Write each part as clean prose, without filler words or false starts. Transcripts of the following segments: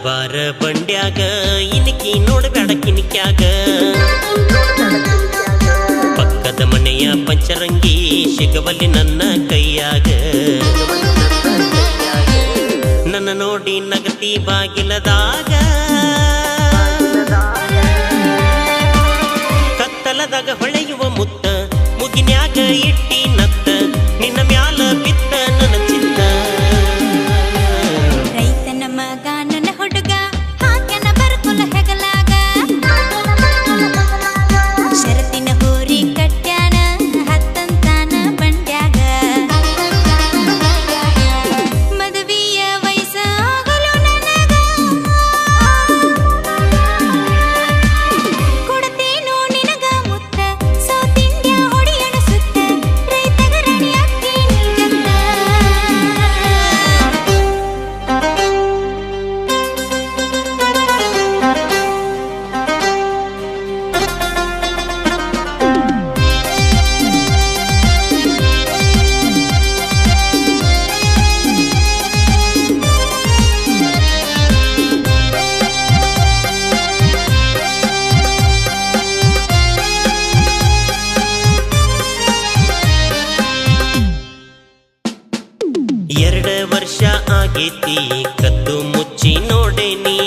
ಬಾರ ಬಂಡ್ಯಾಗ ಇನಿಕಿ ನೋಡಬೇಡ ಕಿನಿಕ್ಯಾಗ ಪಕ್ಕದ ಮನೆಯ ಪಂಚರಂಗಿ ಸಿಗವಲ್ಲಿ ನನ್ನ ಕೈಯಾಗ ನನ್ನ ನೋಡಿ ನಗತಿ ಬಾಗಿಲದಾಗ ಕತ್ತಲದಾಗ ಹೊಳೆಯುವ ಮುತ್ತ ಮುಗಿನ್ಯಾಗ ಇಟ್ಟಿ ನತ್ತ ನಿನ್ನ ಮ್ಯಾಲ ಬಿತ್ತ ನನ್ನ ಚಿತ್ತ ವರ್ಷ ಆಗೇತಿ ಕದ್ದು ಮುಚ್ಚಿ ನೋಡೇನಿ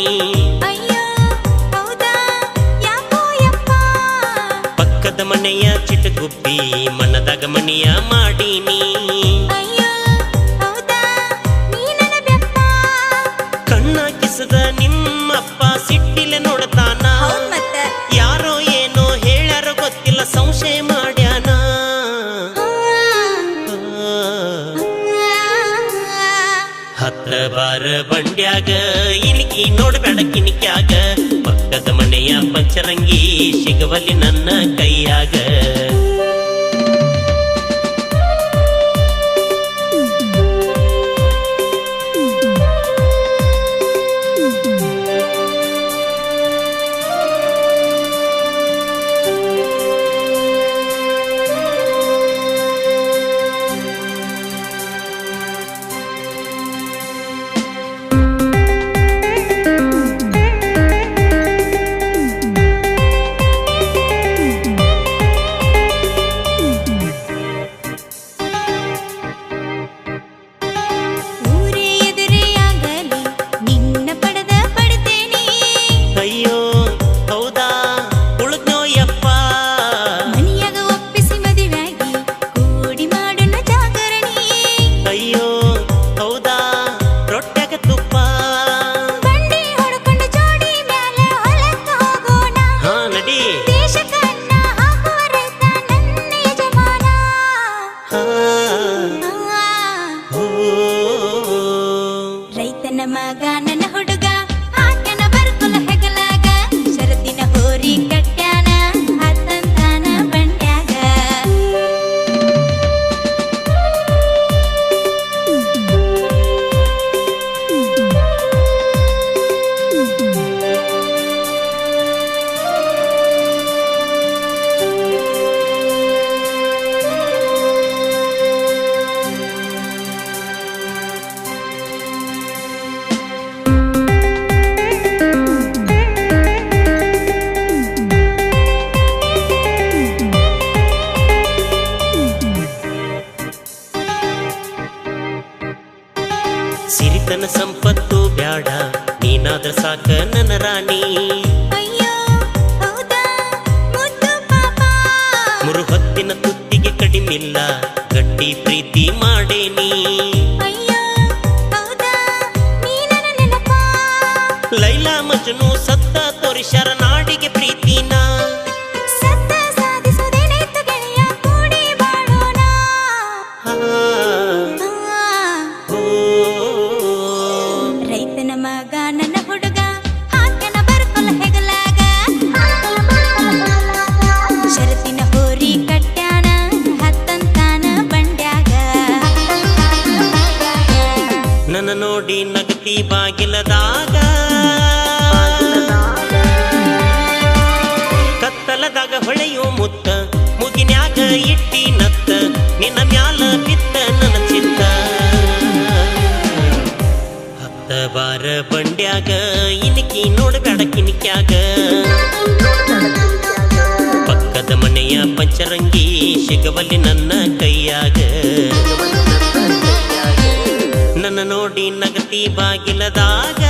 ಪಕ್ಕದ ಮನೆಯ ಚಿಟಗುಪ್ಪಿ ಮನದಾಗ ಮನಿಯ ಮಾಡೀನಿ ಕಣ್ಣ ಕಿಸದ ನಿಮ್ಮಪ್ಪ ಸಿಟ್ಟಿಲೆ ನೋಡ್ತಾನ ಯಾರೋ ಏನೋ ಹೇಳ್ಯಾರ ಗೊತ್ತಿಲ್ಲ ಸಂಶಯ ಮಾಡ್ಯಾನ ಹತ್ತ ಬಾರ ಬಂಡ್ಯಾಗ ಇನಿಕಿ ನೋಡಬೇಡ ಕಿನಿಕ್ಯಾಗ ಪಕ್ಕದ ಮನೆಯ ಪಂಚರಂಗಿ ಸಿಗವಲ್ಲಿ ನನ್ನ ಕೈಯಾಗ ಸಿರಿತನ ಸಂಪತ್ತು ಬ್ಯಾಡ ನೀನಾದ್ರ ಸಾಕ ನನ್ನ ರಾಣಿ ಮುರು ಹೊತ್ತಿನ ತುತ್ತಿಗೆ ಕಡಿಮಿಲ್ಲ ಗಟ್ಟಿ ಪ್ರೀತಿ ಮಾಡೇನಿ ಲೈಲಾ ಮಜ್ನು ಸತ್ತ ತೋರಿಸ್ಯಾರ ನಾಡಿಗೆ ಪ್ರೀತಿನ ನನ್ನ ನೋಡಿ ನಗತಿ ಬಾಗಿಲದಾಗ ಕತ್ತಲದಾಗ ಹೊಳೆಯೋ ಮುತ್ತ ಮುಗಿನ್ಯಾಗ ಇಟ್ಟಿ ನತ್ತ ನಿನ್ನ ಮ್ಯಾಲ ಬಿತ್ತ ನನ್ನ ಚಿತ್ತ ಹತ್ತ ಬಾರ ಬಂಡ್ಯಾಗ ಇನಿಕಿ ನೋಡಬೇಡ ಕಿನಿಕ್ಯಾಗ ಪಕ್ಕದ ಮನೆಯ ಪಂಚರಂಗಿ ಸಿಗವಲ್ಲಿ ನನ್ನ ಕೈಯಾಗ ನನ್ನ ನೋಡಿ ನಗತಿ ಬಾಗಿಲದಾಗ